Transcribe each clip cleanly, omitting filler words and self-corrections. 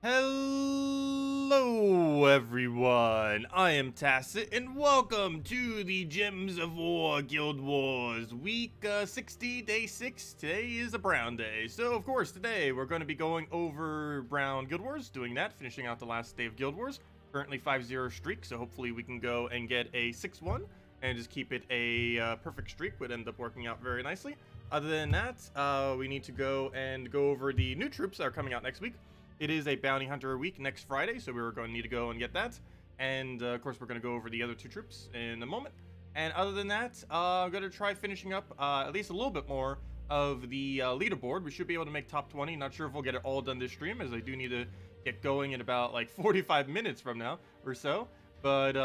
Hello everyone, I am Tacet and welcome to the Gems of War Guild Wars week 60, day 6. Today is a brown day, so of course today we're going to be going over brown Guild Wars, doing that, finishing out the last day of Guild Wars. Currently 5-0 streak, so hopefully we can go and get a 6-1 and just keep it a perfect streak. Would end up working out very nicely. Other than that, we need to go over the new troops that are coming out next week. It is a bounty hunter week next Friday, so we're going to need to go and get that. And, of course, we're going to go over the other two troops in a moment. And other than that, I'm going to try finishing up at least a little bit more of the leaderboard. We should be able to make top 20. Not sure if we'll get it all done this stream, as I do need to get going in about, like, 45 minutes from now or so. But,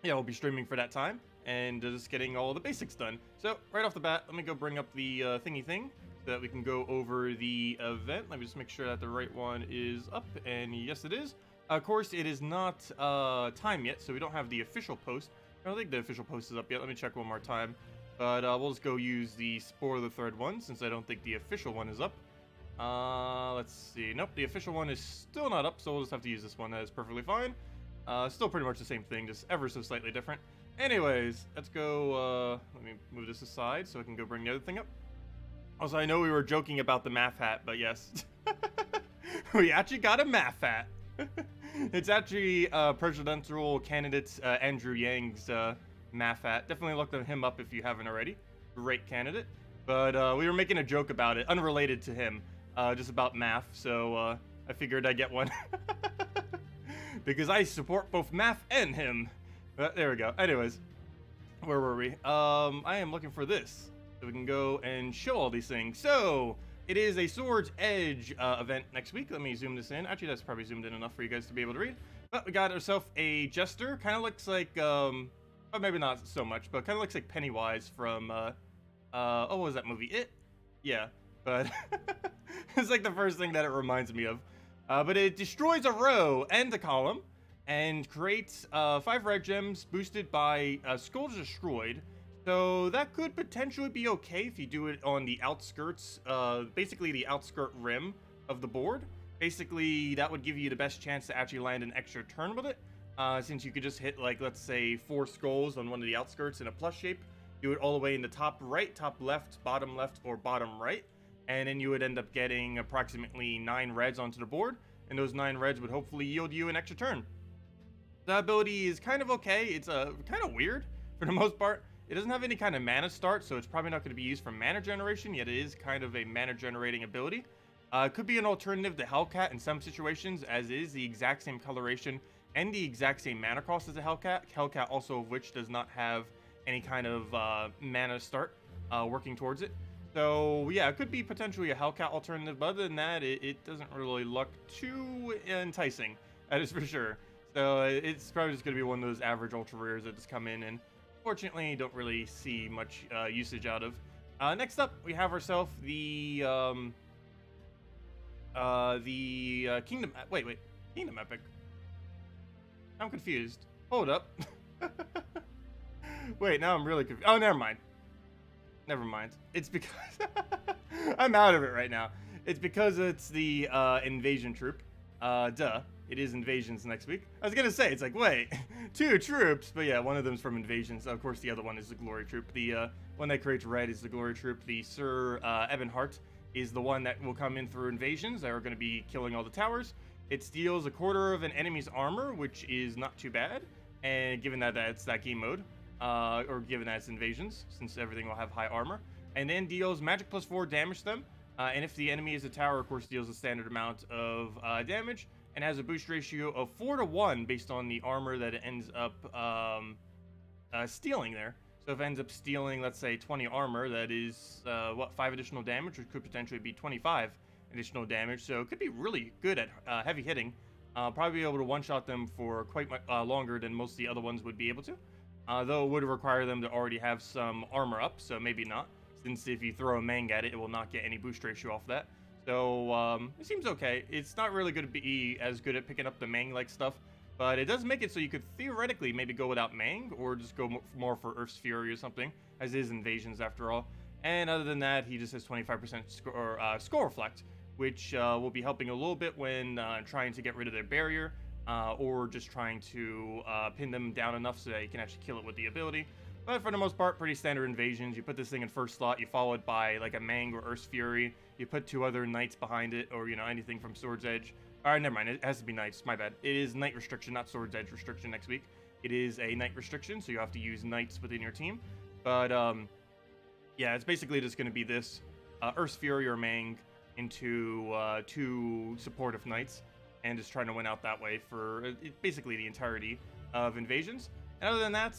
yeah, we'll be streaming for that time and just getting all the basics done. So, right off the bat, let me go bring up the thingy thing, so that we can go over the event. Let me just make sure that the right one is up, and yes it is. Of course, it is not time yet, so we don't have the official post. I don't think the official post is up yet. Let me check one more time. But we'll just go use the Spore the Thread one, since I don't think the official one is up. Let's see. Nope, the official one is still not up, so we'll just have to use this one. That is perfectly fine. Still pretty much the same thing, just ever so slightly different. Anyways, let's go, let me move this aside so I can go bring the other thing up. Also, I know we were joking about the math hat, but yes, we actually got a math hat. It's actually presidential candidate Andrew Yang's math hat. Definitely look him up if you haven't already. Great candidate. But we were making a joke about it, unrelated to him, just about math. So I figured I'd get one because I support both math and him. But there we go. Anyways, where were we? I am looking for this. So we can go and show all these things. So, it is a Sword's Edge event next week. Let me zoom this in. Actually, that's probably zoomed in enough for you guys to be able to read. But we got ourselves a Jester. Kind of looks like, well, maybe not so much, but kind of looks like Pennywise from, oh, what was that movie? It? Yeah, but it's like the first thing that it reminds me of. But it destroys a row and a column and creates 5 red gems boosted by Skulls Destroyed. So that could potentially be okay if you do it on the outskirts, basically the outskirt rim of the board. Basically, that would give you the best chance to actually land an extra turn with it, since you could just hit, like, let's say 4 skulls on one of the outskirts in a plus shape, do it all the way in the top right, top left, or bottom right, and then you would end up getting approximately 9 reds onto the board, and those 9 reds would hopefully yield you an extra turn. That ability is kind of okay. It's kind of weird for the most part. It doesn't have any kind of mana start, so it's probably not going to be used for mana generation, yet it is kind of a mana generating ability. It could be an alternative to Hellcat in some situations, as it is the exact same coloration and the exact same mana cost as a Hellcat. Hellcat also of which does not have any kind of mana start working towards it. So yeah, it could be potentially a Hellcat alternative, but other than that, it doesn't really look too enticing, that is for sure. So it's probably just going to be one of those average ultra rares that just come in and fortunately, don't really see much usage out of. Next up, we have ourselves the Kingdom. Wait, Kingdom Epic. I'm confused. Hold up. Wait, now I'm really confused. Oh, never mind. Never mind. It's because I'm out of it right now. It's because it's the invasion troop. Duh. It is Invasions next week. I was gonna say, it's like, wait, 2 troops, but yeah, one of them's from Invasions. Of course, the other one is the Glory Troop. The one that creates red is the Glory Troop. The Sir Ebonheart is the one that will come in through Invasions that are going to be killing all the towers. It steals 1/4 of an enemy's armor, which is not too bad, and given that it's that game mode, or given that it's Invasions, since everything will have high armor, and then deals magic +4 damage to them, and if the enemy is a tower, of course, deals a standard amount of damage, and has a boost ratio of 4-to-1 based on the armor that it ends up stealing there. So if it ends up stealing, let's say, 20 armor, that is, 5 additional damage, which could potentially be 25 additional damage. So it could be really good at heavy hitting. Probably be able to one-shot them for quite much longer than most of the other ones would be able to. Though it would require them to already have some armor up, so maybe not. Since if you throw a Mang at it, it will not get any boost ratio off that. So, it seems okay. It's not really going to be as good at picking up the Mang-like stuff, but it does make it so you could theoretically maybe go without Mang, or just go more for Earth's Fury or something, as it is Invasions after all. And other than that, he just has 25% score reflect, which will be helping a little bit when trying to get rid of their barrier, or just trying to pin them down enough so that you can actually kill it with the ability. But for the most part, pretty standard invasions. You put this thing in first slot, you follow it by like a Mang or Earth's Fury. You put 2 other Knights behind it, or, you know, anything from Sword's Edge. Alright, never mind, it has to be Knights, my bad. It is Knight restriction, not Sword's Edge restriction next week. It is a Knight restriction, so you have to use Knights within your team. But, yeah, it's basically just going to be this Earth's Fury or Mang into 2 supportive Knights, and just trying to win out that way for basically the entirety of invasions. And other than that,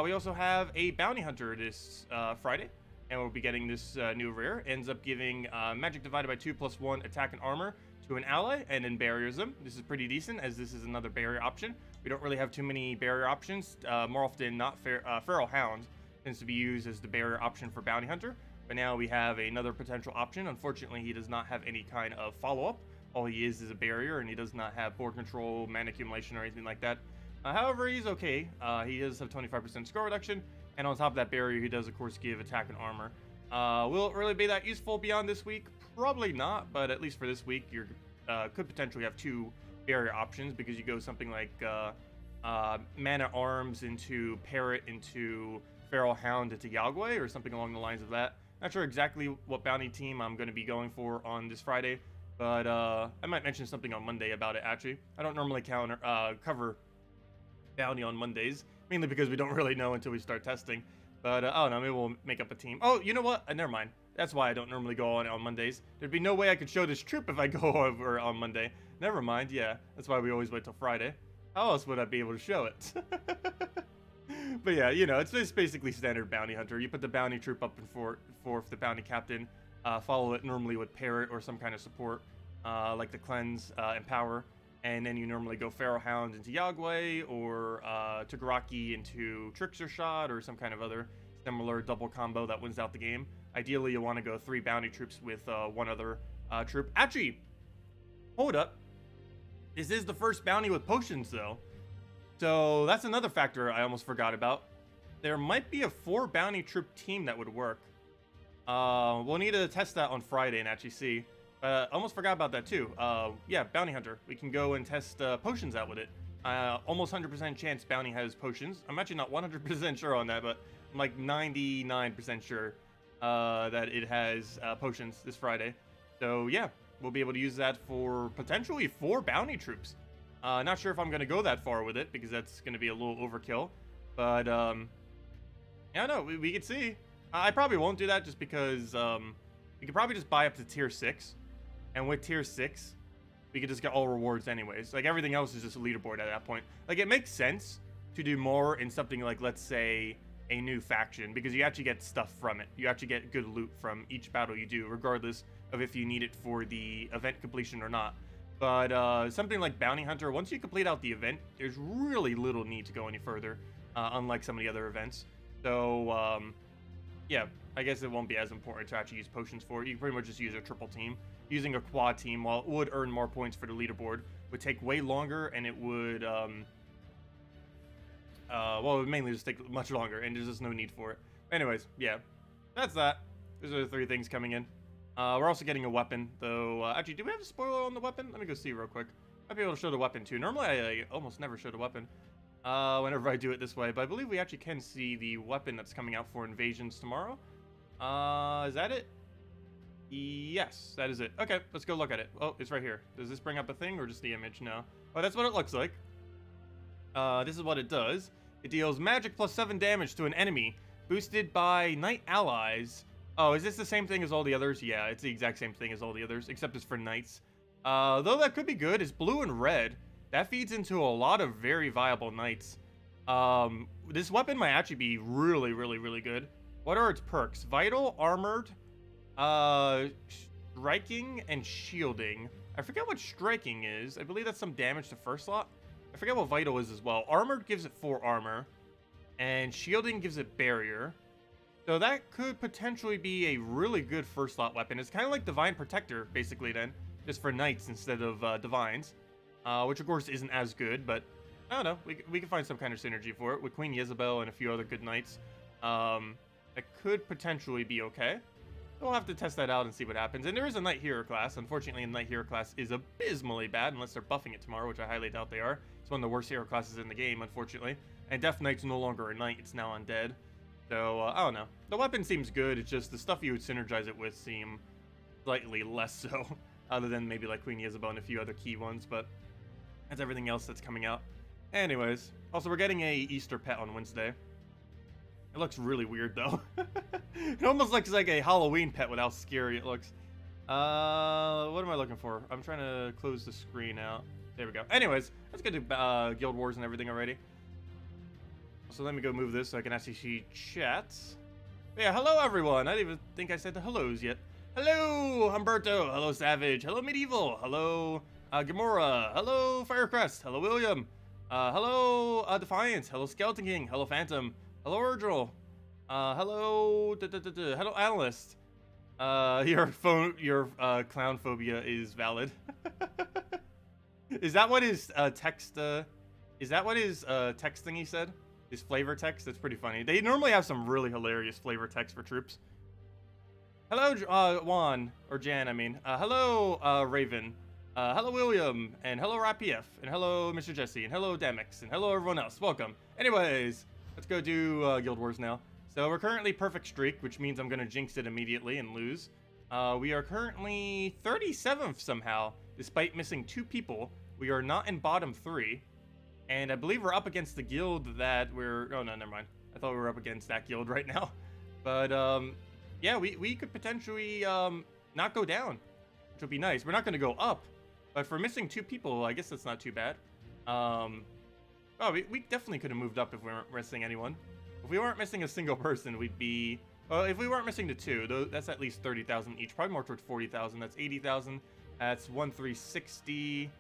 we also have a Bounty Hunter this Friday, and we'll be getting this new rare. Ends up giving Magic divided by 2 + 1 attack and armor to an ally, and then barriers them. This is pretty decent, as this is another barrier option. We don't really have too many barrier options. More often than not, Feral Hound tends to be used as the barrier option for Bounty Hunter. But now we have another potential option. Unfortunately, he does not have any kind of follow-up. All he is a barrier, and he does not have board control, mana accumulation, or anything like that. However, he's okay. He does have 25% score reduction, and on top of that barrier, he does, of course, give attack and armor. Will it really be that useful beyond this week? Probably not, but at least for this week, you could potentially have 2 barrier options, because you go something like Mana Arms into Parrot into Feral Hound into Yagwe, or something along the lines of that. Not sure exactly what bounty team I'm going to be going for on this Friday, but I might mention something on Monday about it, actually. I don't normally cover bounty on Mondays, mainly because we don't really know until we start testing. But oh no, maybe we'll make up a team. Oh, you know what? Never mind. That's why I don't normally go on Mondays. There'd be no way I could show this troop if I go over on Monday. Never mind. Yeah, that's why we always wait till Friday. How else would I be able to show it? But yeah, you know, it's just basically standard bounty hunter. You put the bounty troop up in fourth, the bounty captain. Follow it normally with Parrot or some kind of support, like the Cleanse and Power. And then you normally go Feral Hound into Yagwe, or Tagaraki into Trickster Shot, or some kind of other similar double combo that wins out the game. Ideally, you want to go 3 bounty troops with 1 other troop. Actually, hold up. This is the first bounty with potions, though. So that's another factor I almost forgot about. There might be a 4 bounty troop team that would work. We'll need to test that on Friday and actually see. Almost forgot about that too. Yeah, Bounty Hunter. We can go and test potions out with it. Almost 100% chance Bounty has potions. I'm actually not 100% sure on that, but I'm like 99% sure that it has potions this Friday. So yeah, we'll be able to use that for potentially 4 bounty troops. Not sure if I'm going to go that far with it, because that's going to be a little overkill. But yeah, no, we could see. I probably won't do that just because we could probably just buy up to tier 6. And with tier 6, we could just get all rewards anyways. Like, everything else is just a leaderboard at that point. Like, it makes sense to do more in something like, let's say, a new faction, because you actually get stuff from it. You actually get good loot from each battle you do, regardless of if you need it for the event completion or not. But something like Bounty Hunter, once you complete out the event, there's really little need to go any further, unlike some of the other events. So, yeah, I guess it won't be as important to actually use potions for it. You can pretty much just use a triple team. Using a quad team, while it would earn more points for the leaderboard, would take way longer, and it would, well, it would mainly just take much longer, and there's just no need for it. Anyways, yeah, that's that. Those are the 3 things coming in. We're also getting a weapon, though. Actually, do we have a spoiler on the weapon? Let me go see real quick. Might be able to show the weapon, too. Normally, I almost never show the weapon whenever I do it this way, but I believe we actually can see the weapon that's coming out for invasions tomorrow. Is that it? Yes, that is it. Okay, let's go look at it. Oh, it's right here. Does this bring up a thing or just the image? No. Oh, that's what it looks like. This is what it does. It deals magic plus 7 damage to an enemy, boosted by knight allies. Oh, is this the same thing as all the others? Yeah, it's the exact same thing as all the others, except it's for knights. Though that could be good. It's blue and red. That feeds into a lot of very viable knights. This weapon might actually be really, really, really good. What are its perks? Vital, armored, striking, and shielding. I forget what striking is. I believe that's some damage to first slot. I forget what vital is as well. Armored gives it 4 armor, and shielding gives it barrier. So that could potentially be a really good first slot weapon. It's kind of like Divine Protector, basically, then, just for knights instead of divines, which of course isn't as good, but I don't know. We can find some kind of synergy for it with Queen Jezebel and a few other good knights. That could potentially be okay. we'll have to test that out and see what happens. And there is a Knight Hero class. Unfortunately, the Knight Hero class is abysmally bad unless they're buffing it tomorrow, which I highly doubt they are. It's one of the worst hero classes in the game, unfortunately. And Death Knight's no longer a knight, it's now undead. So, I don't know. The weapon seems good, it's just the stuff you would synergize it with seem slightly less so. Other than maybe like Queen Yezebel and a few other key ones, but that's everything else that's coming out. Anyways, also we're getting a Easter pet on Wednesday. It looks really weird though. It almost looks like a Halloween pet with how scary it looks. What am I looking for? I'm trying to close the screen out. There we go. Anyways, let's get to Guild Wars and everything already. So let me go move this so I can actually see chat. But yeah, hello everyone. I didn't even think I said the hellos yet. Hello, Humberto. Hello, Savage. Hello, Medieval. Hello, Gamora. Hello, Firecrest. Hello, William. Hello, Defiance. Hello, Skeleton King. Hello, Phantom. Hello, Urdril. Hello, Analyst. Your clown phobia is valid. Is that what his text? Is that what his text thing he said? His flavor text? That's pretty funny. They normally have some really hilarious flavor text for troops. Hello, Juan, or Jan, I mean. Hello, Raven. Hello, William, and hello, RapPF, and hello, Mr. Jesse, and hello, Damix, and hello, everyone else. Welcome. Anyways, let's go do Guild Wars now. So we're currently perfect streak, which means I'm going to jinx it immediately and lose. We are currently 37th somehow, despite missing 2 people. We are not in bottom 3. And I believe we're up against the guild that we're... Oh, no, never mind. I thought we were up against that guild right now. But, yeah, we could potentially not go down, which would be nice. We're not going to go up. But for missing 2 people, I guess that's not too bad. Oh, we definitely could have moved up if we weren't missing anyone. If we weren't missing a single person, we'd be... Well, if we weren't missing the 2, that's at least 30,000 each. Probably more towards 40,000. That's 80,000. That's 1,360.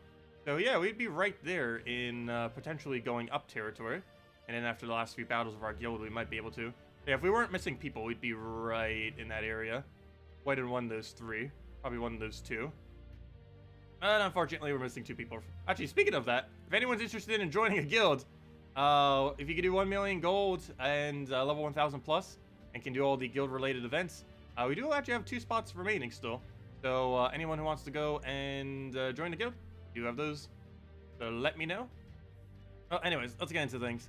So yeah, we'd be right there in potentially going up territory. And then after the last few battles of our guild, we might be able to. Yeah, if we weren't missing people, we'd be right in that area. White in one of those 3. Probably one of those 2. And unfortunately, we're missing 2 people. Actually, speaking of that, if anyone's interested in joining a guild, if you could do 1 million gold and level 1,000 plus, and can do all the guild-related events, we do actually have 2 spots remaining still. So anyone who wants to go and join the guild, do have those. So let me know. Well, anyways, let's get into things.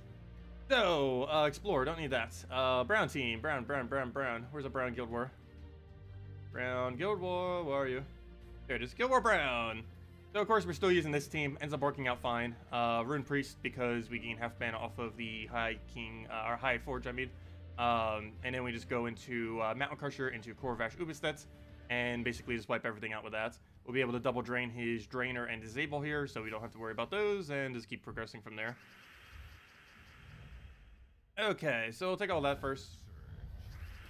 So, Explore, don't need that. Brown team, brown. Where's the brown guild war? Brown guild war, where are you? There it is, Guild War Brown. So of course we're still using this team, ends up working out fine. Rune Priest because we gain half mana off of the High King, or High Forge I mean. And then we just go into Mountain Crusher, into Korvash Ubistet, and basically just wipe everything out with that. We'll be able to double drain his Drainer and Disable here, so we don't have to worry about those, and just keep progressing from there. Okay, so we'll take all that first.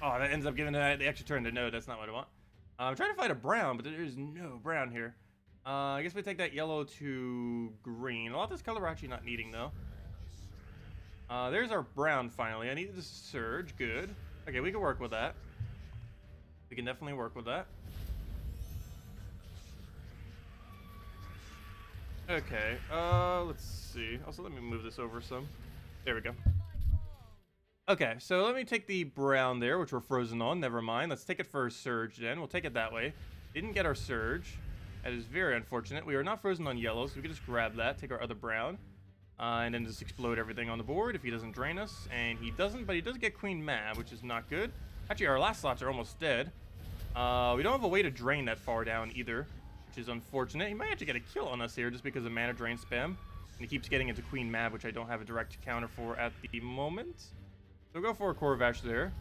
Oh, that ends up giving the extra turn to no, that's not what I want. I'm trying to find a brown, but there is no brown here. I guess we take that yellow to green. A lot of this color we're actually not needing, though. There's our brown, finally. I needed the surge. Good. Okay, we can work with that. We can definitely work with that. Okay, let's see. Also, let me move this over some. There we go. Okay, so let me take the brown there, which we're frozen on. Never mind. Let's take it for a surge then. We'll take it that way. Didn't get our surge. That is very unfortunate. We are not frozen on yellow, so we can just grab that, take our other brown, and then just explode everything on the board if he doesn't drain us. And he doesn't, but he does get Queen Mab, which is not good. Actually, our last slots are almost dead. We don't have a way to drain that far down either, which is unfortunate. He might actually get a kill on us here just because of mana drain spam. And he keeps getting into Queen Mab, which I don't have a direct counter for at the moment. So we'll go for a Korvash there.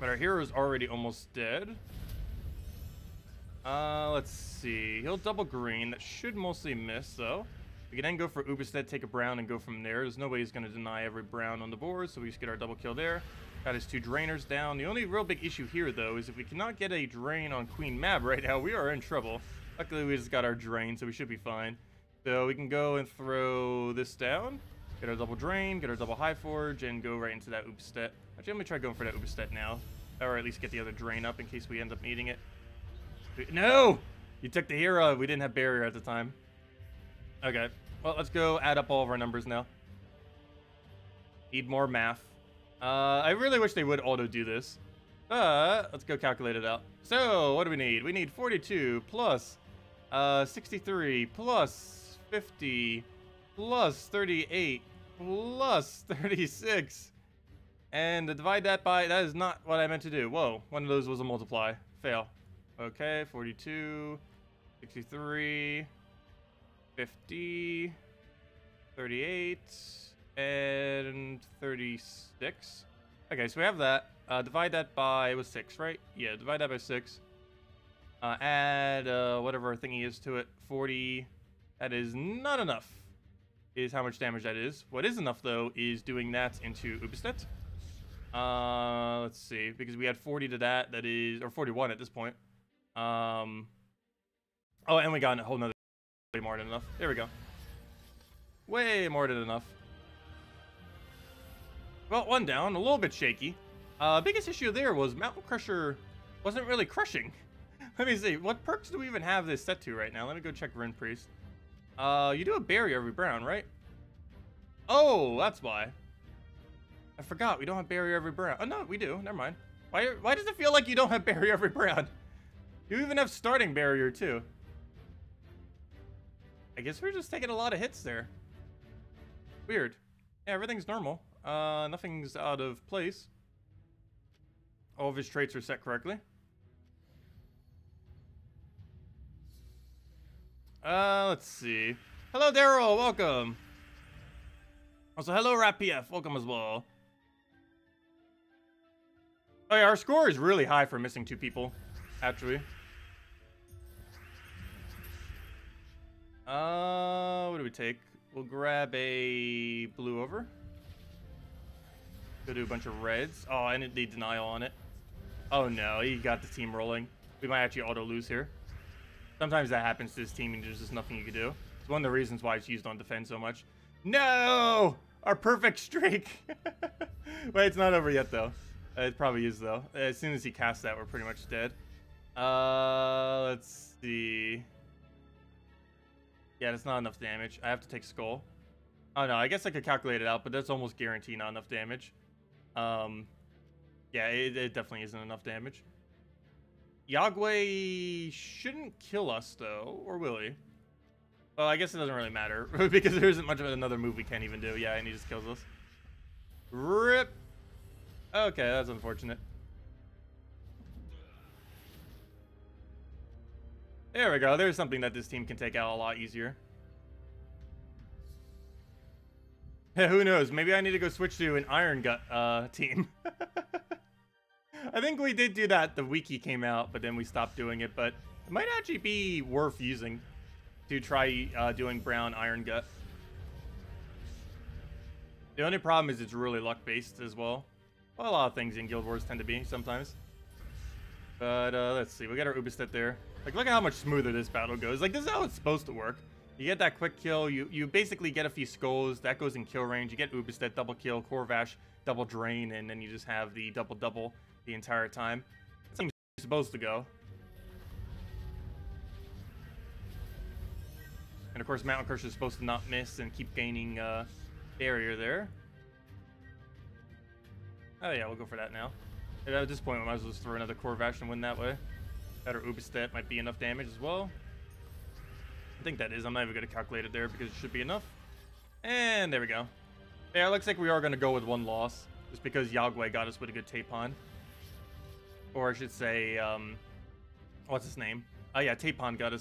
But our hero is already almost dead. Let's see. He'll double green. That should mostly miss, though. We can then go for Ubistet, take a brown, and go from there. There's no way he's going to deny every brown on the board, so we just get our double kill there. Got his 2 drainers down. The only real big issue here, though, is if we cannot get a drain on Queen Mab right now, we are in trouble. Luckily, we just got our drain, so we should be fine. So we can go and throw this down. Get our double drain, get our double high forge, and go right into that Ubistet. Actually, let me try going for that Ubistet now. Or at least get the other drain up in case we end up needing it. No! You took the hero. We didn't have barrier at the time. Okay. Well, let's go add up all of our numbers now. Need more math. I really wish they would auto do this. Let's go calculate it out. So, what do we need? We need 42 plus 63 plus 50 plus 38 plus 36. And to divide that by, that is not what I meant to do. Whoa, one of those was a multiply. Fail. Okay, 42, 63, 50, 38, and 36. Okay, so we have that. Divide that by, it was 6, right? Yeah, divide that by 6. Add whatever thingy is to it, 40. That is not enough, is how much damage that is. What is enough, though, is doing that into Ubestet. Let's see, because we had 40 to that, that is, or 41 at this point. Oh, and we got a whole nother, way more than enough. There we go. Way more than enough. Well, one down, a little bit shaky. Biggest issue there was Mountain Crusher wasn't really crushing. Let me see, what perks do we even have this set to right now? Let me go check Ren Priest. You do a barrier every brown, right? Oh, that's why. I forgot, we don't have barrier every brown. Oh, no, we do, never mind. Why does it feel like you don't have barrier every brown? You even have starting barrier, too. I guess we're just taking a lot of hits there. Weird. Yeah, everything's normal. Nothing's out of place. All of his traits are set correctly. Let's see. Hello, Daryl. Welcome. Also, hello, RapPF. Welcome as well. Oh, yeah, our score is really high for missing 2 people, actually. What do we take? We'll grab a blue over. Go do a bunch of reds. Oh, and the denial on it. Oh no, he got the team rolling. We might actually auto lose here. Sometimes that happens to this team and there's just nothing you can do. It's one of the reasons why it's used on defense so much. No! Our perfect streak! Wait, it's not over yet though. It probably is though. As soon as he casts that, we're pretty much dead. Let's see. Yeah, that's not enough damage. I have to take Skull. Oh no, I guess I could calculate it out, but that's almost guaranteed not enough damage. Yeah, it definitely isn't enough damage. Yagway shouldn't kill us though, or will he? Well, I guess it doesn't really matter because there isn't much of another move we can't even do. Yeah, and he just kills us. RIP. Okay, that's unfortunate. There we go. There's something that this team can take out a lot easier. Who knows? Maybe I need to go switch to an Iron Gut team. I think we did do that the week he came out, but then we stopped doing it. But it might actually be worth using to try doing brown Iron Gut. The only problem is it's really luck-based as well. Well, a lot of things in Guild Wars tend to be sometimes. But let's see. We got our Ubestet there. Like, look at how much smoother this battle goes. Like, this is how it's supposed to work. You get that quick kill. You basically get a few skulls. That goes in kill range. You get Ubestet, double kill, Corvash, double drain, and then you just have the double the entire time. That's how it's supposed to go. And of course, Mountain Crusher is supposed to not miss and keep gaining barrier there. Oh yeah, we'll go for that now. At this point, we might as well just throw another Corvash and win that way. Better Ubestet might be enough damage as well. I think that is. I'm not even going to calculate it there because it should be enough. And there we go. Yeah, it looks like we are going to go with one loss. Just because Yagway got us with a good Tapon. Or I should say, what's his name? Oh yeah, Tapon got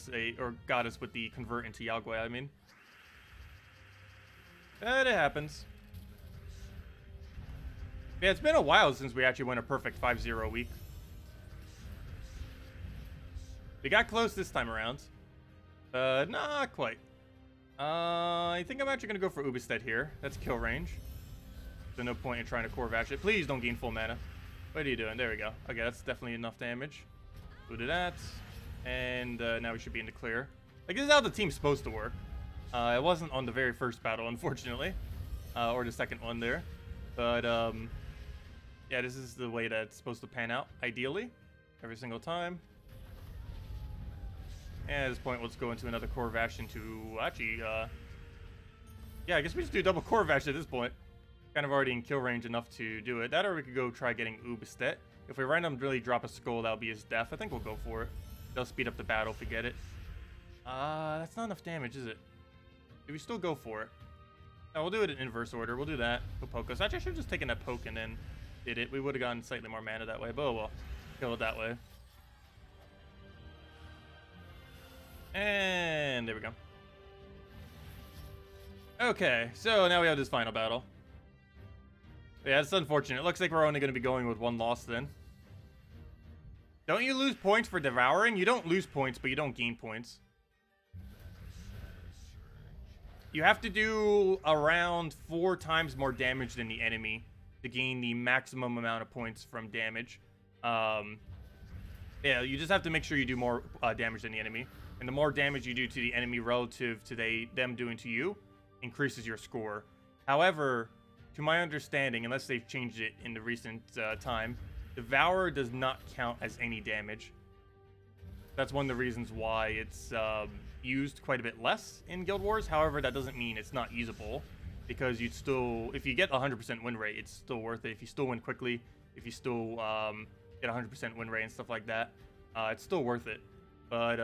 us with the convert into Yagway, I mean. But it happens. Yeah, it's been a while since we actually went a perfect 5-0 week. We got close this time around. Not quite. I think I'm actually going to go for Ubestet here. That's kill range. There's no point in trying to Corvash it. Please don't gain full mana. What are you doing? There we go. Okay, that's definitely enough damage. We'll do that. And now we should be in the clear. Like, this is how the team's supposed to work. It wasn't on the very first battle, unfortunately. Or the second one there. But, yeah, this is the way that it's supposed to pan out, ideally. Every single time. And at this point, let's go into another Corvash into, actually, yeah, I guess we just do double Corvash at this point. Kind of already in kill range enough to do it. That, or we could go try getting Ubestet. If we randomly drop a skull, that'll be his death. I think we'll go for it. They'll speed up the battle if we get it. That's not enough damage, is it? Do we still go for it? No, we'll do it in inverse order. We'll do that. We'll poke us. Actually, I should have just taken that poke and then did it. We would have gotten slightly more mana that way, but oh well. Kill it that way. And there we go. Okay, so now we have this final battle. Yeah, it's unfortunate. It looks like we're only going to be going with one loss then. Don't you lose points for devouring? You don't lose points, but you don't gain points. You have to do around 4 times more damage than the enemy to gain the maximum amount of points from damage. Yeah, you just have to make sure you do more damage than the enemy. And the more damage you do to the enemy relative to them doing to you, increases your score. However, to my understanding, unless they've changed it in the recent time, Devour does not count as any damage. That's one of the reasons why it's used quite a bit less in Guild Wars. However, that doesn't mean it's not usable, because you'd still, if you get 100% win rate, it's still worth it. If you still win quickly, if you still get 100% win rate and stuff like that, it's still worth it. But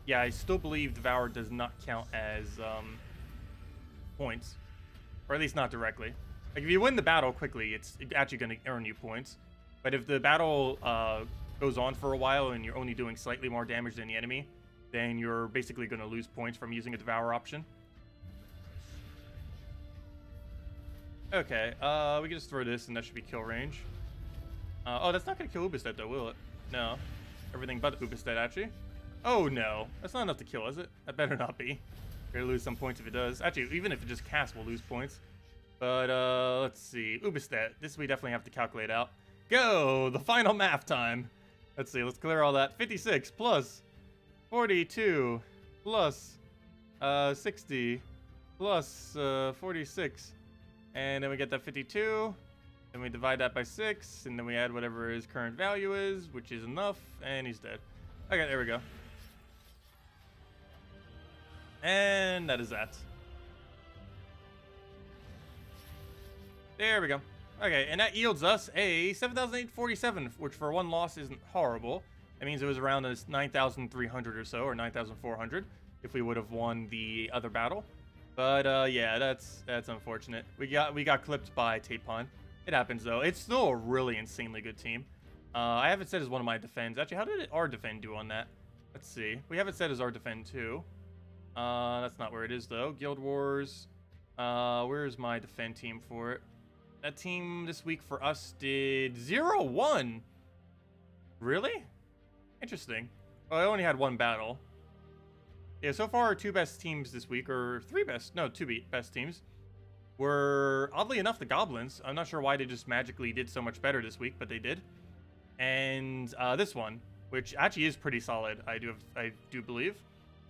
yeah, I still believe Devour does not count as points, or at least not directly. Like if you win the battle quickly, it's actually going to earn you points. But if the battle goes on for a while and you're only doing slightly more damage than the enemy, then you're basically going to lose points from using a Devour option. Okay, we can just throw this and that should be kill range. Oh, that's not going to kill Ubistet though, will it? No. Everything but Ubistet, actually. Oh no, that's not enough to kill, is it? That better not be. We're gonna lose some points if it does. Actually, even if it just casts, we'll lose points. But let's see. Ubistet, this we definitely have to calculate out. Go! The final math time. Let's see, let's clear all that. 56 plus 42 plus 60 plus 46. And then we get that 52. Then we divide that by 6. And then we add whatever his current value is, which is enough. And he's dead. Okay, there we go. And that is that. There we go. Okay, and that yields us a 7,847, which for one loss isn't horrible. That means it was around 9,300 or so, or 9,400, if we would have won the other battle. But yeah, that's unfortunate. We got clipped by TJTimebomb. It happens though. It's still a really insanely good team. I have it set as one of my defends. Actually, how did our defend do on that? Let's see. We have it set as our defend too. That's not where it is though. Guild Wars. Where's my defend team for it? That team this week for us did 0-1. Really? Interesting. Oh, I only had one battle. Yeah, so far our two best teams this week, or two best teams, were oddly enough the Goblins. I'm not sure why they just magically did so much better this week, but they did. And this one, which actually is pretty solid, I do believe.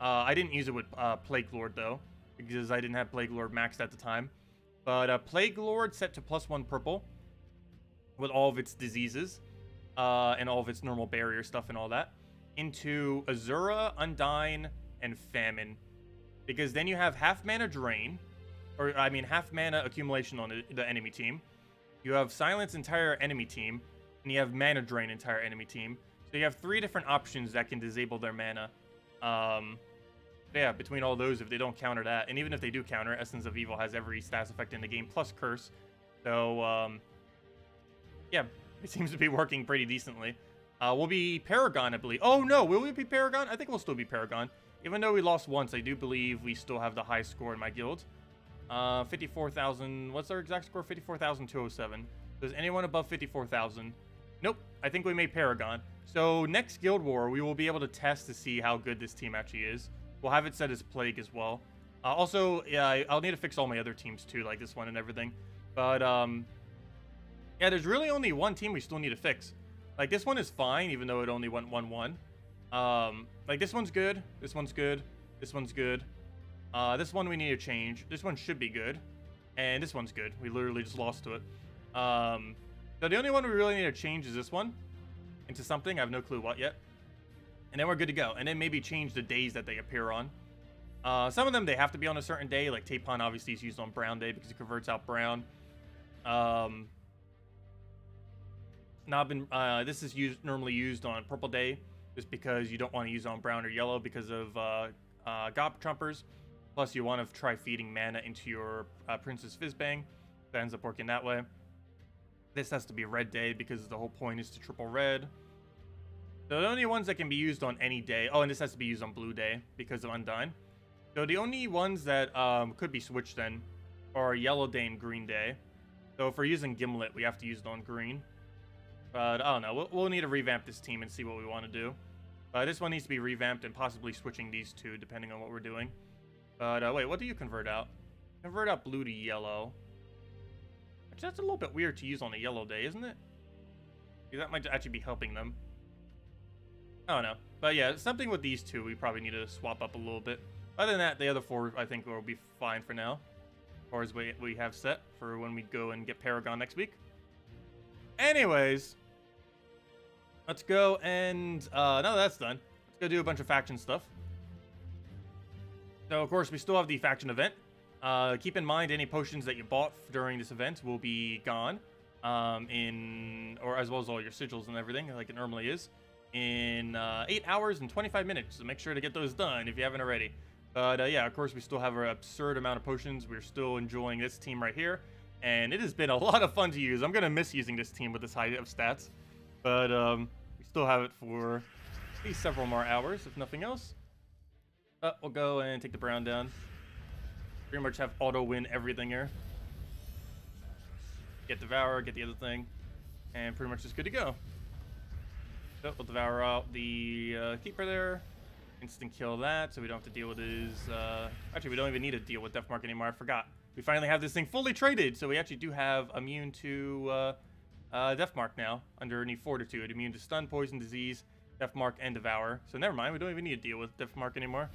I didn't use it with Plague Lord though, because I didn't have Plague Lord maxed at the time. But Plague Lord set to +1 purple with all of its diseases and all of its normal barrier stuff and all that into Azura, Undyne, and Famine, because then you have half mana drain, or I mean half mana accumulation on the enemy team. You have silence entire enemy team, and you have mana drain entire enemy team. So you have 3 different options that can disable their mana. Yeah, between all those, if they don't counter that, and even if they do counter, Essence of Evil has every stats effect in the game plus Curse. So yeah, it seems to be working pretty decently. We'll be Paragon, I believe. Oh no, will we be Paragon? I think we'll still be Paragon. Even though we lost once, I do believe we still have the highest score in my guild. 54,000. What's our exact score? 54,207. Does anyone above 54,000? Nope. I think we made Paragon. So next Guild War, we will be able to test to see how good this team actually is. We'll have it set as Plague as well. Also, yeah, I'll need to fix all my other teams too, like this one and everything. But yeah, there's really only one team we still need to fix. Like this one is fine, even though it only went 1-1. Like this one's good. This one's good. This one's good. This one we need to change. This one should be good. And this one's good. We literally just lost to it. So the only one we really need to change is this one into something. I have no clue what yet. And then we're good to go. And then maybe change the days that they appear on. Some of them, they have to be on a certain day. Like TJTimebomb obviously is used on Brown Day because it converts out Brown. Now this is normally used on purple day, just because you don't want to use it on brown or yellow because of gob trumpers. Plus, you want to try feeding mana into your Princess Fizzbang. That ends up working that way. This has to be red day because the whole point is to triple red. So the only ones that can be used on any day. Oh, and this has to be used on blue day because of Undyne. So the only ones that could be switched then are yellow day and green day. So if we're using Gimlet, we have to use it on green. But I don't know. We'll need to revamp this team and see what we want to do. This one needs to be revamped and possibly switching these two depending on what we're doing. But wait, what do you convert out? Convert out blue to yellow. Actually, that's a little bit weird to use on a yellow day, isn't it? Because that might actually be helping them. I don't know. But yeah, something with these two we probably need to swap up a little bit. Other than that, the other four I think will be fine for now. As far as we have set for when we go and get Paragon next week. Anyways, let's go and now that's done, let's go do a bunch of faction stuff. So of course we still have the faction event. Keep in mind any potions that you bought during this event will be gone, or as well as all your sigils and everything like it normally is, in 8 hours and 25 minutes. So make sure to get those done if you haven't already. But yeah, of course we still have an absurd amount of potions. We're still enjoying this team right here. And it has been a lot of fun to use. I'm going to miss using this team with this high of stats. But we still have it for at least several more hours, if nothing else. We'll go and take the Brown down. Pretty much have auto-win everything here. Get Devour, get the other thing. And pretty much just good to go. So we'll Devour out the Keeper there. Instant kill that, so we don't have to deal with his... Actually, we don't even need to deal with Deathmark anymore. I forgot. We finally have this thing fully traded, so we actually do have immune to Deathmark now, underneath Fortitude. Immune to Stun, Poison, Disease, Deathmark, and Devour. So never mind, we don't even need to deal with Deathmark anymore.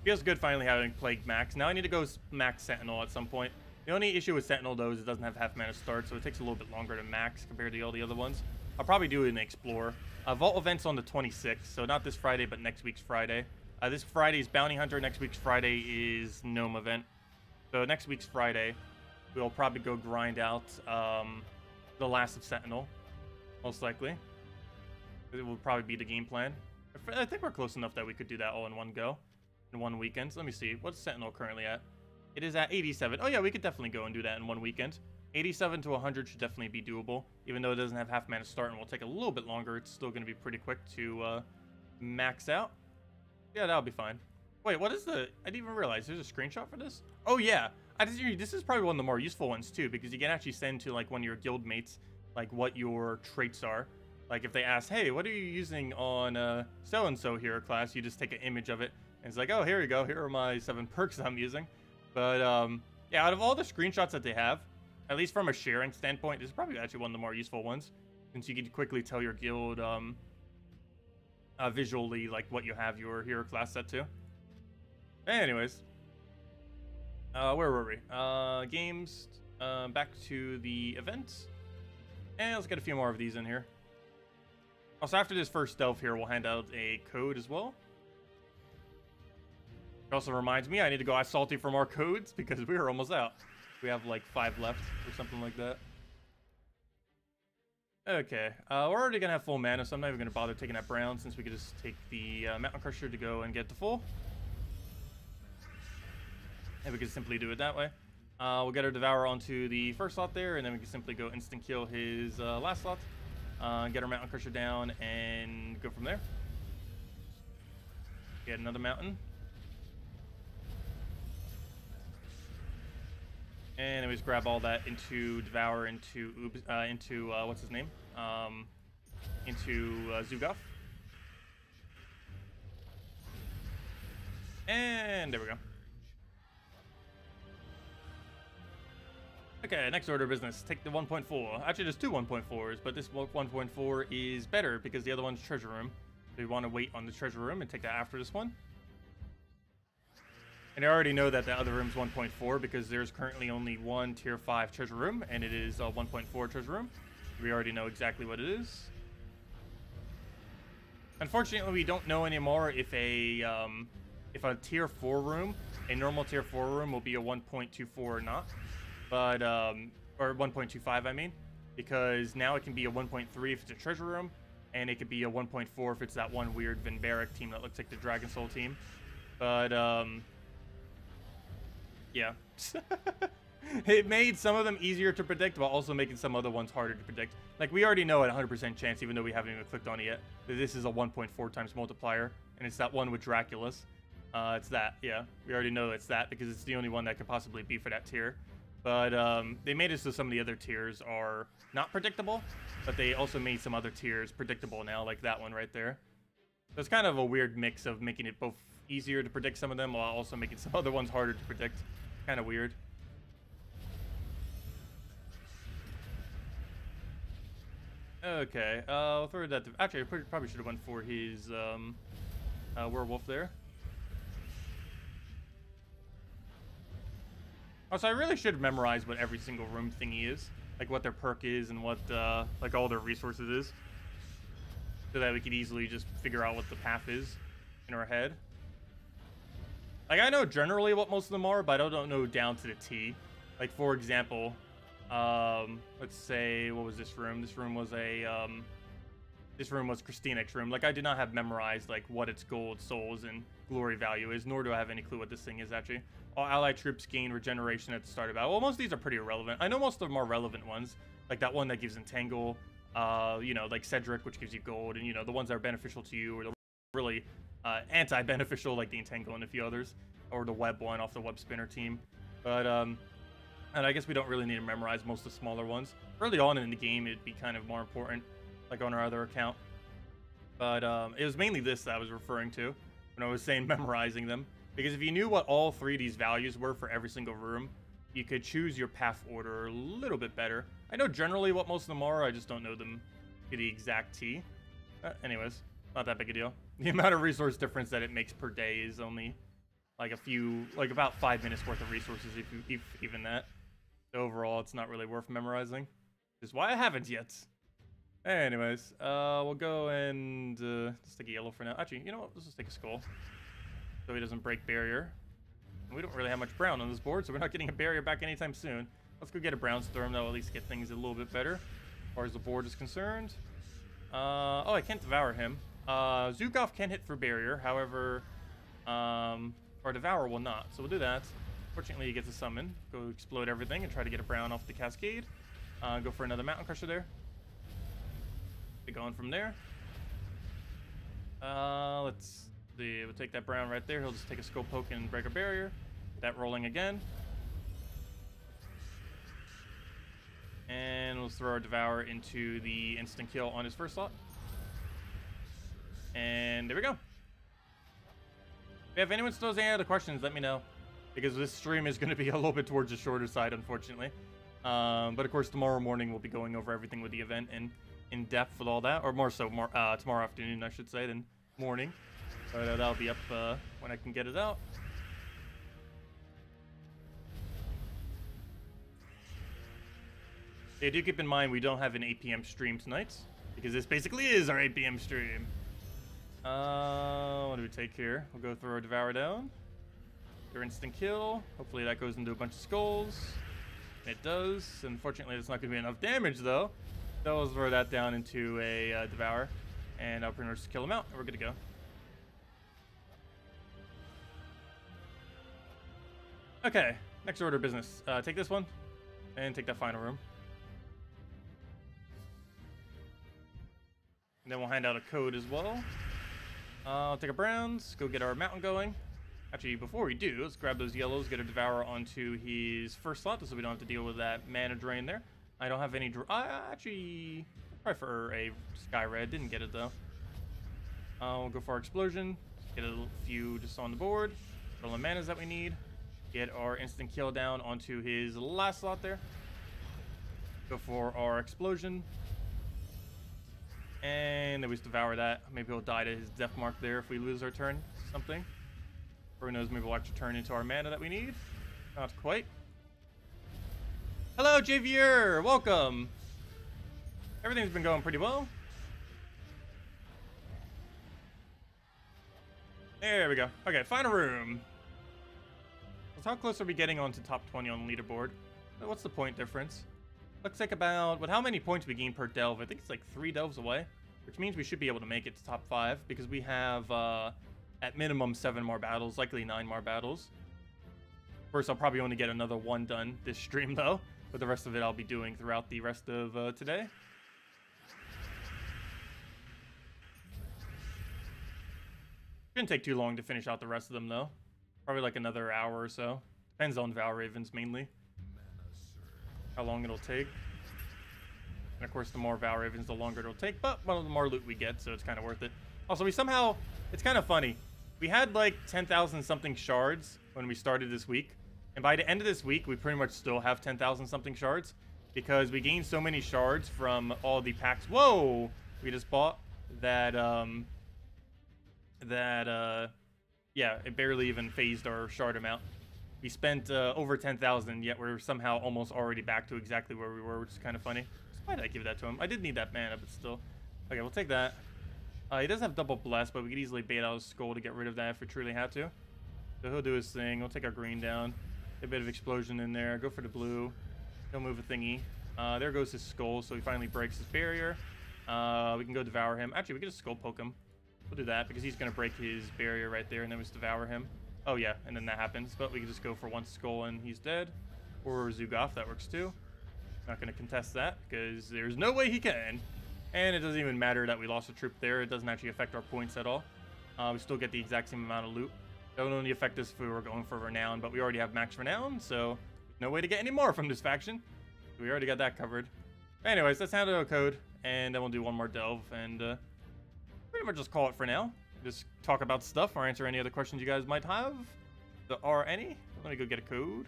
Feels good finally having Plague Max. Now I need to go max Sentinel at some point. The only issue with Sentinel, though, is it doesn't have half mana start, so it takes a little bit longer to max compared to all the other ones. I'll probably do it in Explore. Vault event's on the 26th, so not this Friday, but next week's Friday. This Friday is Bounty Hunter. Next week's Friday is Gnome event. So next week's Friday, we'll probably go grind out the last of Sentinel, most likely. It will probably be the game plan. I think we're close enough that we could do that all in one go, in one weekend. So let me see. What's Sentinel currently at? It is at 87. Oh yeah, we could definitely go and do that in one weekend. 87 to 100 should definitely be doable. Even though it doesn't have half mana start and will take a little bit longer, it's still going to be pretty quick to max out. Yeah, that'll be fine. Wait, what is the... I didn't even realize there's a screenshot for this? Oh yeah, this is probably one of the more useful ones too, because you can actually send to like one of your guild mates like what your traits are. Like if they ask, hey, what are you using on so-and-so hero class? You just take an image of it and it's like, oh, here you go. Here are my 7 perks I'm using. But yeah, out of all the screenshots that they have, at least from a sharing standpoint, this is probably actually one of the more useful ones, since you can quickly tell your guild visually like what you have your hero class set to. Anyways, where were we? Games, back to the event, and let's get a few more of these in here. Also, after this first delve here, we'll hand out a code as well. It also reminds me I need to go ask Salty for more codes because we are almost out. We have like 5 left or something like that. Okay, we're already gonna have full mana, so I'm not even gonna bother taking that brown since we could just take the Mountain Crusher to go and get the full. And we can simply do it that way. We'll get our Devour onto the first slot there, and then we can simply go instant kill his last slot. Get our Mountain Crusher down and go from there. Get another mountain. And then we just grab all that into Devour, into what's his name? Into Zugoff. And there we go. Okay, next order of business. Take the 1.4. Actually, there's 2 1.4s, but this 1.4 is better because the other one's Treasure Room. So we want to wait on the Treasure Room and take that after this one. And I already know that the other room's 1.4 because there's currently only one tier 5 treasure room, and it is a 1.4 treasure room. We already know exactly what it is. Unfortunately, we don't know anymore if a if a tier 4 room, a normal tier 4 room will be a 1.24 or not, but or 1.25 I mean, because now it can be a 1.3 if it's a treasure room, and it could be a 1.4 if it's that one weird Vinberic team that looks like the Dragon Soul team. But yeah. It made some of them easier to predict while also making some other ones harder to predict. Like, we already know at 100% chance, even though we haven't even clicked on it yet, that this is a 1.4 times multiplier, and it's that one with Dracula's. It's that, yeah. We already know it's that because it's the only one that could possibly be for that tier. But they made it so some of the other tiers are not predictable, but they also made some other tiers predictable now, like that one right there. So it's kind of a weird mix of making it both easier to predict some of them while also making some other ones harder to predict. Kind of weird. Okay, I'll throw that to... Actually, I probably should have went for his werewolf there. Also, I really should memorize what every single room thingy is. Like, what their perk is and what, like, all their resources is. So that we could easily just figure out what the path is in our head. Like, I know generally what most of them are, but I don't know down to the T. Like, for example... let's say, what was this room? This room was a, this room was Christinek's room. Like, I did not have memorized, like, what its gold, souls, and glory value is, nor do I have any clue what this thing is, actually. All allied troops gain regeneration at the start of battle. Well, most of these are pretty irrelevant. I know most of them are relevant ones, like that one that gives Entangle, you know, like Cedric, which gives you gold, and, you know, the ones that are beneficial to you, or the really, anti-beneficial, like the Entangle and a few others, or the Web one off the Web Spinner team. But, and I guess we don't really need to memorize most of the smaller ones. Early on in the game, it'd be kind of more important, like on our other account. But it was mainly this that I was referring to when I was saying memorizing them. Because if you knew what all three of these values were for every single room, you could choose your path order a little bit better. I know generally what most of them are, I just don't know them to the exact T. Anyways, not that big a deal. The amount of resource difference that it makes per day is only like a few, like about 5 minutes worth of resources, if even that. Overall, it's not really worth memorizing. Which is why I haven't yet. Anyways, we'll go and just take a yellow for now. Actually, you know what? Let's just take a skull. So he doesn't break barrier. And we don't really have much brown on this board, so we're not getting a barrier back anytime soon. Let's go get a brown storm. That'll at least get things a little bit better, as far as the board is concerned. Oh, I can't devour him. Zukov can hit for barrier, however, or devour will not. So we'll do that. Fortunately, he gets a summon. Go explode everything and try to get a brown off the cascade. Go for another mountain crusher there. Get going from there. Let's see. We'll take that brown right there. He'll just take a skull poke and break a barrier. That rolling again. And we'll throw our devour into the instant kill on his first slot. And there we go. If anyone still has any other questions, let me know. Because this stream is going to be a little bit towards the shorter side, unfortunately. But of course, tomorrow morning we'll be going over everything with the event and in depth with all that, or more so tomorrow afternoon, I should say, than morning. But that'll be up when I can get it out. Yeah, do keep in mind we don't have an 8 PM stream tonight, because this basically is our 8 PM stream. What do we take here? We'll go through our devour down. Your instant kill. Hopefully that goes into a bunch of skulls. It does. Unfortunately, it's not going to be enough damage, though. So we'll throw that down into a devour. And I'll pretty much just kill him out. And we're good to go. Okay. Next order of business. Take this one. And take that final room. And then we'll hand out a code as well. I'll take a browns. Go get our mountain going. Actually, before we do, let's grab those yellows, get a Devourer onto his first slot, so we don't have to deal with that mana drain there. I don't have any... actually, prefer a Sky Red. Didn't get it, though. We'll go for our Explosion. Get a few just on the board. All the manas that we need. Get our instant kill down onto his last slot there. Go for our Explosion. And then we just devour that. Maybe he'll die to his death mark there if we lose our turn. Something. Who knows, maybe we'll actually turn into our mana that we need. Not quite. Hello, Javier! Welcome! Everything's been going pretty well. There we go. Okay, final room. So how close are we getting on to top 20 on the leaderboard? What's the point difference? Looks like about, with how many points we gain per delve, I think it's like 3 delves away, which means we should be able to make it to top 5 because we have, at minimum, 7 more battles, likely 9 more battles. First, I'll probably only get another 1 done this stream, though, but the rest of it I'll be doing throughout the rest of today. Shouldn't take too long to finish out the rest of them, though. Probably like another hour or so. Depends on Val Ravens, mainly. How long it'll take. And of course, the more Val Ravens, the longer it'll take. But well, the more loot we get, so it's kind of worth it. Also, we somehow... It's kind of funny. We had like 10,000 something shards when we started this week. And by the end of this week, we pretty much still have 10,000 something shards. Because we gained so many shards from all the packs... Whoa! We just bought that... yeah, it barely even phased our shard amount. We spent over 10,000, yet we're somehow almost already back to exactly where we were, which is kind of funny. Why did I give that to him? I did need that mana, but still. Okay, we'll take that. He doesn't have double bless, but we could easily bait out his skull to get rid of that if we truly had to. So he'll do his thing. We'll take our green down. A bit of explosion in there. Go for the blue. He'll move a thingy. There goes his skull, so he finally breaks his barrier. We can go devour him. Actually, we can just skull poke him. We'll do that because he's going to break his barrier right there and then we just devour him. Oh yeah, and then that happens. But we can just go for 1 skull and he's dead. Or Zugoff, that works too. Not going to contest that because there's no way he can. And it doesn't even matter that we lost a troop there. It doesn't actually affect our points at all. We still get the exact same amount of loot. It would only affect us if we were going for Renown, but we already have max Renown, so no way to get any more from this faction. We already got that covered. Anyways, let's handle a code, and then we'll do 1 more delve, and pretty much just call it for now. Just talk about stuff or answer any other questions you guys might have. If there are any. Let me go get a code.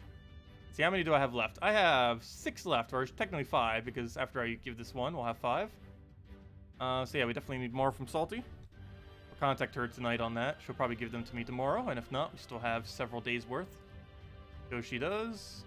See, how many do I have left? I have 6 left, or technically 5, because after I give this 1, we'll have 5. So yeah, we definitely need more from Salty. We'll contact her tonight on that. She'll probably give them to me tomorrow, and if not, we still have several days worth. So she does.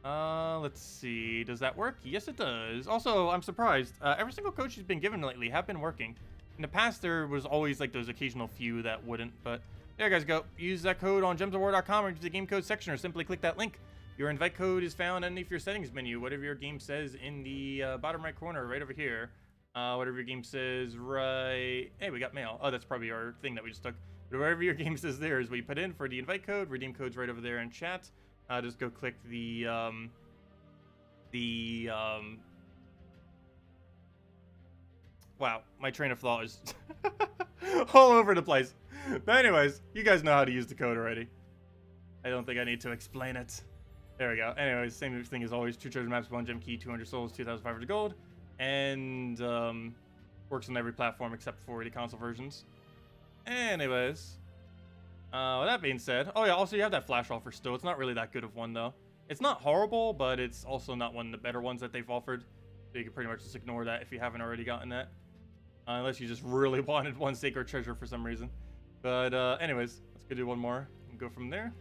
Let's see. Does that work? Yes, it does. Also, I'm surprised. Every single code she's been given lately have been working. In the past, there was always like those occasional few that wouldn't, but there you guys go. Use that code on gemsofwar.com or into the game code section, or simply click that link. Your invite code is found underneath your settings menu, whatever your game says in the bottom right corner, right over here. Whatever your game says, right... Hey, we got mail. Oh, that's probably our thing that we just took. But wherever your game says there is what you put in for the invite code. Redeem code's right over there in chat. Just go click the wow, my train of thought is all over the place. But anyways, you guys know how to use the code already. I don't think I need to explain it. There we go. Anyways, same thing as always. 2 treasure maps, 1 gem key, 200 souls, 2,500 gold. And works on every platform except for the console versions. Anyways, with that being said, oh yeah, also you have that flash offer still. It's not really that good of one though. It's not horrible, but it's also not one of the better ones that they've offered. So you can pretty much just ignore that if you haven't already gotten that. Unless you just really wanted 1 sacred treasure for some reason. But anyways, let's go do 1 more and go from there.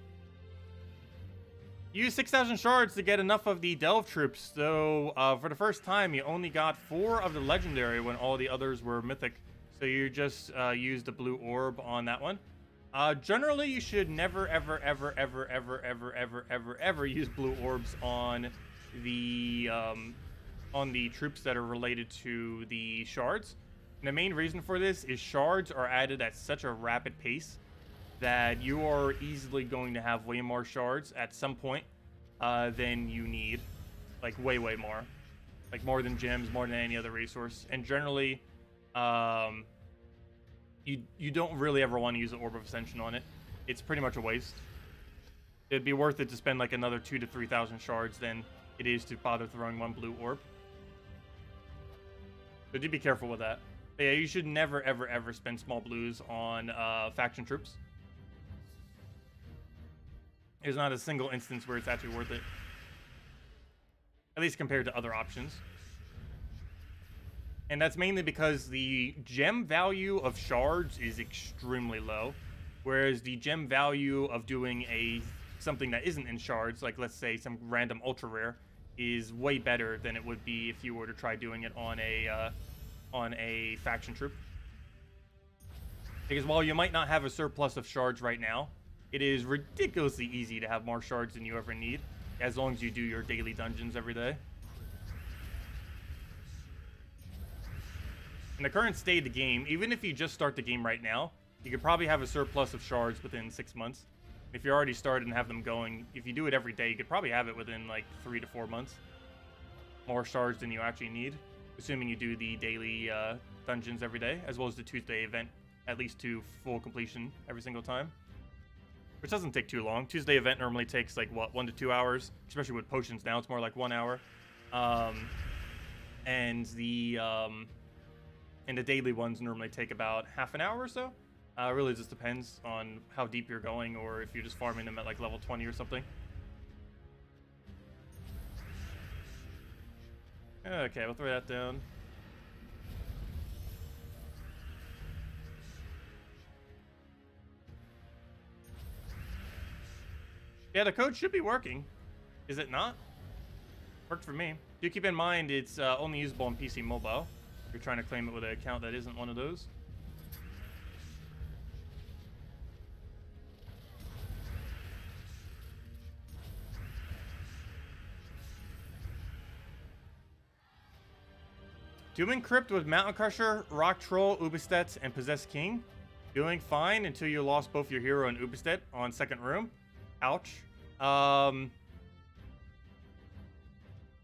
Use 6,000 shards to get enough of the delve troops. So for the first time, you only got 4 of the legendary when all the others were mythic. So you just use the blue orb on that one. Generally, you should never, ever use blue orbs on the troops that are related to the shards. And the main reason for this is shards are added at such a rapid pace that you are easily going to have way more shards at some point than you need. Like, way more. Like, more than gems, more than any other resource. And generally, you don't really ever want to use the Orb of Ascension on it. It's pretty much a waste. It'd be worth it to spend, like, another 2,000 to 3,000 shards than it is to bother throwing 1 blue orb. So do be careful with that. But yeah, you should never, ever spend small blues on faction troops. There's not a single instance where it's actually worth it. At least compared to other options. And that's mainly because the gem value of shards is extremely low. Whereas the gem value of doing something that isn't in shards, like let's say some random ultra rare, is way better than it would be if you were to try doing it on a faction troop. Because while you might not have a surplus of shards right now, it is ridiculously easy to have more shards than you ever need, as long as you do your daily dungeons every day. In the current state of the game, even if you just start the game right now, you could probably have a surplus of shards within 6 months. If you already started and have them going, if you do it every day, you could probably have it within like 3 to 4 months. More shards than you actually need, assuming you do the daily dungeons every day, as well as the Tuesday event, at least to full completion every single time. Which doesn't take too long. Tuesday event normally takes like, what, 1 to 2 hours? Especially with potions now, it's more like 1 hour. And the daily ones normally take about half an hour or so. It really just depends on how deep you're going, or if you're just farming them at like level 20 or something. Okay, we'll throw that down. Yeah, the code should be working. Is it not? Worked for me. Do keep in mind it's only usable on PC mobile. If you're trying to claim it with an account that isn't one of those. Doing Crypt with Mountain Crusher, Rock Troll, Ubistet, and Possessed King. Doing fine until you lost both your hero and Ubistet on second room. Ouch.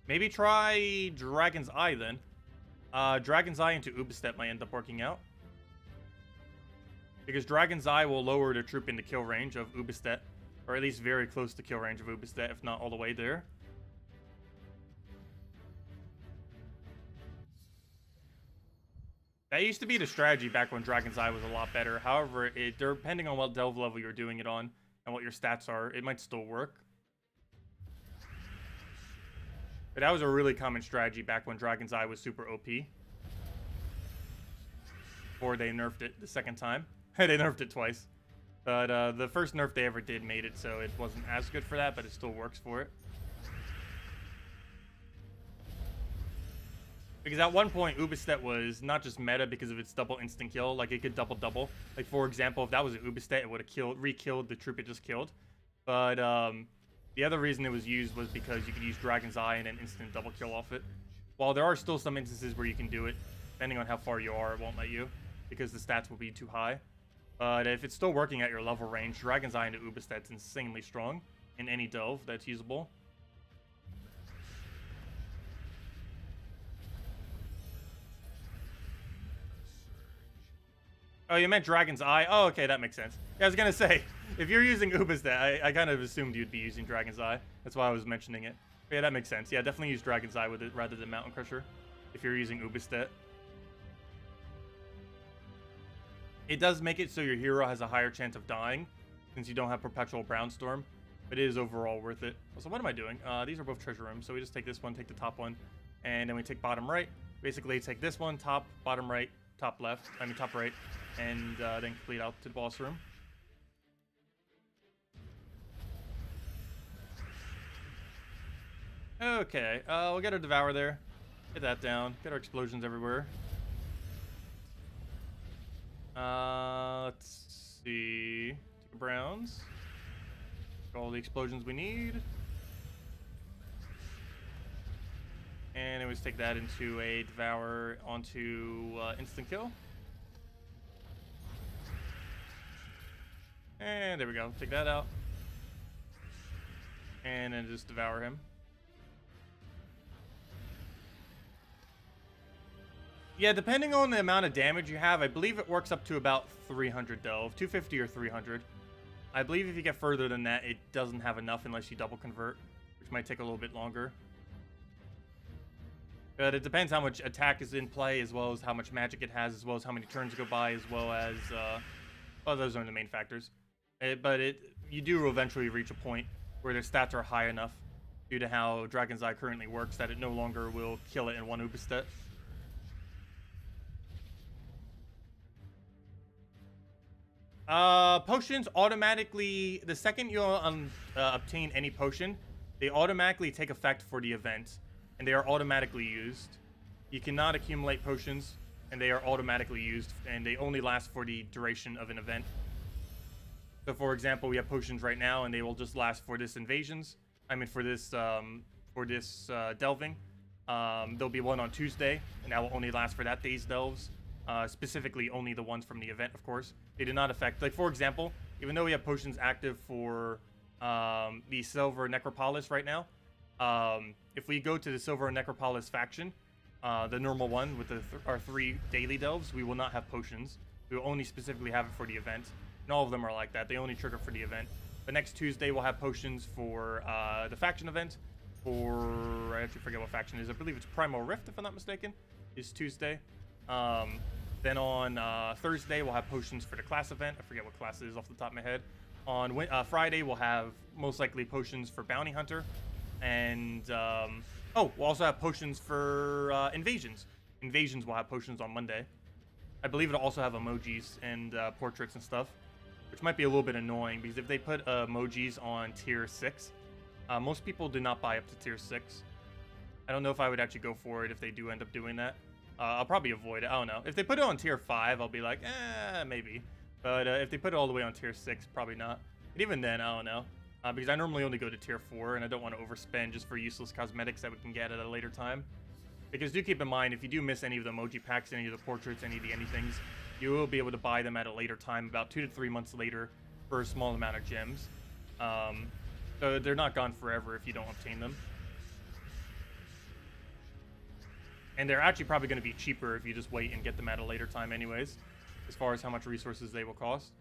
Maybe try Dragon's Eye then. Dragon's Eye into Ubistet might end up working out. Because Dragon's Eye will lower the troop into kill range of Ubistet. Or at least very close to kill range of Ubistet, if not all the way there. That used to be the strategy back when Dragon's Eye was a lot better. However, depending on what delve level you're doing it on and what your stats are, it might still work. But that was a really common strategy back when Dragon's Eye was super OP. Before they nerfed it the second time. They nerfed it twice. But the first nerf they ever did made it so it wasn't as good for that, but it still works for it. Because at one point, Ubistet was not just meta because of its double instant kill, like it could double-double. Like, for example, if that was an Ubistet, it would have re-killed the troop it just killed. But the other reason it was used was because you could use Dragon's Eye and an instant double kill off it. While there are still some instances where you can do it, depending on how far you are, it won't let you, because the stats will be too high. But if it's still working at your level range, Dragon's Eye into Ubistet's insanely strong in any delve that's usable. Oh, you meant Dragon's Eye? Oh, okay, that makes sense. Yeah, I was gonna say, if you're using Ubistet, I kind of assumed you'd be using Dragon's Eye. That's why I was mentioning it. But yeah, that makes sense. Yeah, definitely use Dragon's Eye with it rather than Mountain Crusher if you're using Ubistet. It does make it so your hero has a higher chance of dying since you don't have Perpetual Brownstorm, but it is overall worth it. So what am I doing? These are both treasure rooms, so we just take this one, take the top one, and then we take bottom right. Basically, take this one, top, bottom right, top left, I mean top right, and then complete out to the boss room. Okay, we'll get our Devour there. Get that down. Get our explosions everywhere. Let's see. Take the browns. Get all the explosions we need. And then we just take that into a Devour onto instant kill. And there we go. Take that out. And then just Devour him. Yeah, depending on the amount of damage you have, I believe it works up to about 300 delve. 250 or 300. I believe if you get further than that, it doesn't have enough unless you double convert, which might take a little bit longer. But it depends how much attack is in play, as well as how much magic it has, as well as how many turns go by, as well as... well, those are the main factors. You do eventually reach a point where their stats are high enough, due to how Dragon's Eye currently works, that it no longer will kill it in one Ubistet. Potions automatically... The second you obtain any potion, they automatically take effect for the event. And they are automatically used. You cannot accumulate potions and they are automatically used, and they only last for the duration of an event. So, for example, we have potions right now, and they will just last for this invasions. I mean, for this delving. There'll be one on Tuesday, and that will only last for that day's delves. Specifically, only the ones from the event, of course. They do not affect, like, for example, even though we have potions active for the Silver Necropolis right now, if we go to the Silver Necropolis faction, the normal one with our 3 daily delves, we will not have potions. We will only specifically have it for the event. And all of them are like that. They only trigger for the event. But next Tuesday, we'll have potions for the faction event. I actually forget what faction it is. I believe it's Primal Rift, if I'm not mistaken, is Tuesday. Then on Thursday, we'll have potions for the class event. I forget what class it is off the top of my head. On Friday, we'll have most likely potions for Bounty Hunter. And, we'll also have potions for Invasions. Invasions will have potions on Monday. I believe it'll also have emojis and portraits and stuff, which might be a little bit annoying, because if they put emojis on tier 6, most people do not buy up to tier 6. I don't know if I would actually go for it if they do end up doing that. I'll probably avoid it. I don't know. If they put it on tier 5, I'll be like, maybe. But if they put it all the way on tier 6, probably not. And even then, I don't know. Because I normally only go to tier 4, and I don't want to overspend just for useless cosmetics that we can get at a later time. Because do keep in mind, if you do miss any of the emoji packs, any of the portraits, any of the anythings, you will be able to buy them at a later time, about 2 to 3 months later, for a small amount of gems. So they're not gone forever if you don't obtain them. And they're actually probably going to be cheaper if you just wait and get them at a later time anyways, as far as how much resources they will cost.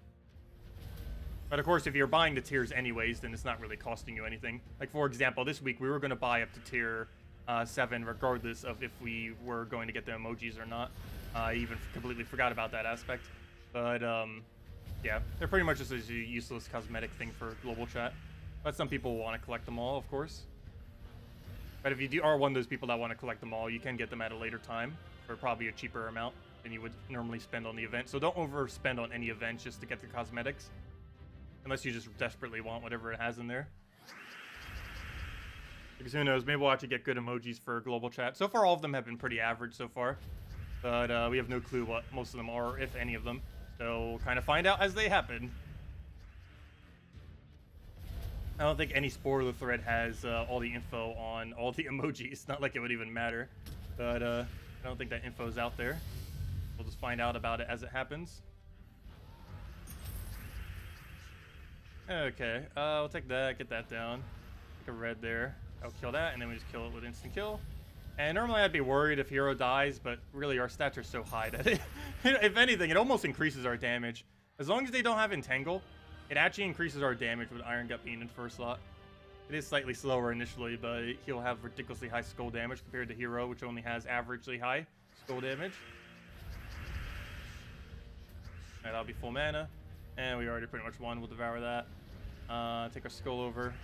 But of course, if you're buying the tiers anyways, then it's not really costing you anything. Like, for example, this week we were going to buy up to tier 7 regardless of if we were going to get the emojis or not. I even completely forgot about that aspect. But yeah, they're pretty much just a useless cosmetic thing for global chat. But some people want to collect them all, of course. But if you are one of those people that want to collect them all, you can get them at a later time for probably a cheaper amount than you would normally spend on the event. So don't overspend on any events just to get the cosmetics, unless you just desperately want whatever it has in there. Because who knows, maybe we'll actually get good emojis for global chat. So far, all of them have been pretty average so far. But we have no clue what most of them are, if any of them. So we'll kind of find out as they happen. I don't think any spoiler thread has all the info on all the emojis. Not like it would even matter. But I don't think that info's out there. We'll just find out about it as it happens. Okay, we'll take that, get that down. Take a red there. I'll kill that, and then we just kill it with instant kill. And normally I'd be worried if hero dies, but really our stats are so high that it, if anything, it almost increases our damage. As long as they don't have Entangle, it actually increases our damage with Iron Gut being in first slot. It is slightly slower initially, but he'll have ridiculously high skull damage compared to Hero, which only has averagely high skull damage. Alright, that'll be full mana. And we already pretty much won. We'll devour that. Take our skull over.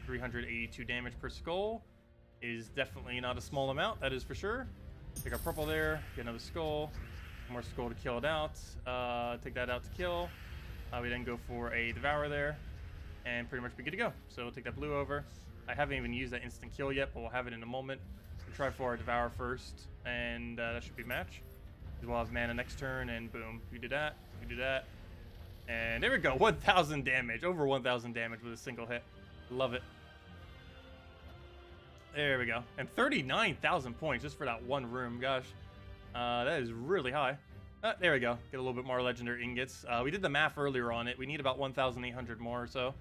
382 damage per skull is definitely not a small amount, that is for sure. Take our purple there, get another skull. More skull to kill it out. Take that out to kill. We then go for a devour there, and pretty much be good to go. So we'll take that blue over. I haven't even used that instant kill yet, but we'll have it in a moment. We'll try for our devour first, and that should be match. We'll have mana next turn, and boom, we do that, we do that. And there we go, 1,000 damage, over 1,000 damage with a single hit. Love it. There we go. And 39,000 points just for that one room, gosh. That is really high. There we go. Get a little bit more legendary ingots. We did the math earlier on it. We need about 1,800 more or so.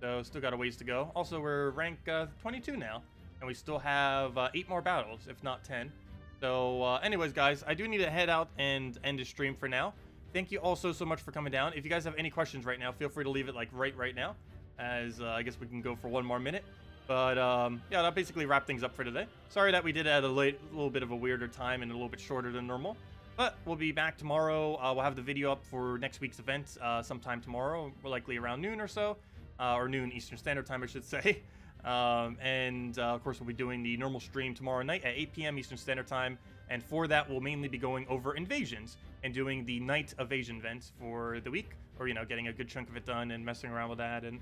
So still got a ways to go. Also, we're rank 22 now. And we still have 8 more battles, if not 10. So anyways, guys, I do need to head out and end the stream for now. Thank you all so much for coming down. If you guys have any questions right now, feel free to leave it like right now. As I guess we can go for one more minute. But yeah, that'll basically wrap things up for today. Sorry that we did it at a little bit of a weirder time and a little bit shorter than normal. But we'll be back tomorrow. We'll have the video up for next week's event sometime tomorrow. We're likely around noon or so. Or noon Eastern Standard Time, I should say. Of course, we'll be doing the normal stream tomorrow night at 8 p.m. Eastern Standard Time. And for that, we'll mainly be going over invasions and doing the night evasion events for the week. Or, you know, getting a good chunk of it done and messing around with that. And,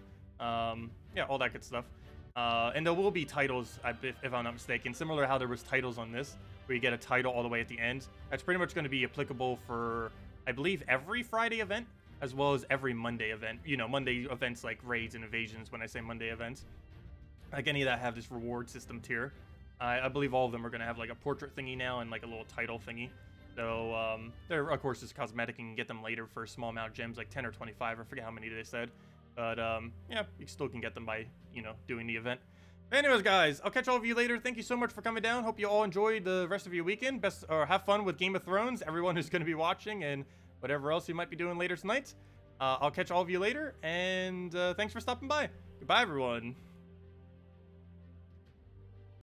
yeah, all that good stuff. And there will be titles, if I'm not mistaken, similar to how there was titles on this. where you get a title all the way at the end. That's pretty much going to be applicable for, I believe, every Friday event, as well as every Monday event. You know, Monday events like raids and invasions, when I say Monday events. Like any that have this reward system tier. I believe all of them are going to have like a portrait thingy now and like a little title thingy. So they're, of course, just cosmetic. You can get them later for a small amount of gems, like 10 or 25. I forget how many they said. But yeah, you still can get them by, you know, doing the event. Anyways, guys, I'll catch all of you later. Thank you so much for coming down. Hope you all enjoyed the rest of your weekend. Have fun with Game of Thrones, everyone who's going to be watching, and whatever else you might be doing later tonight. I'll catch all of you later, and thanks for stopping by. Goodbye, everyone.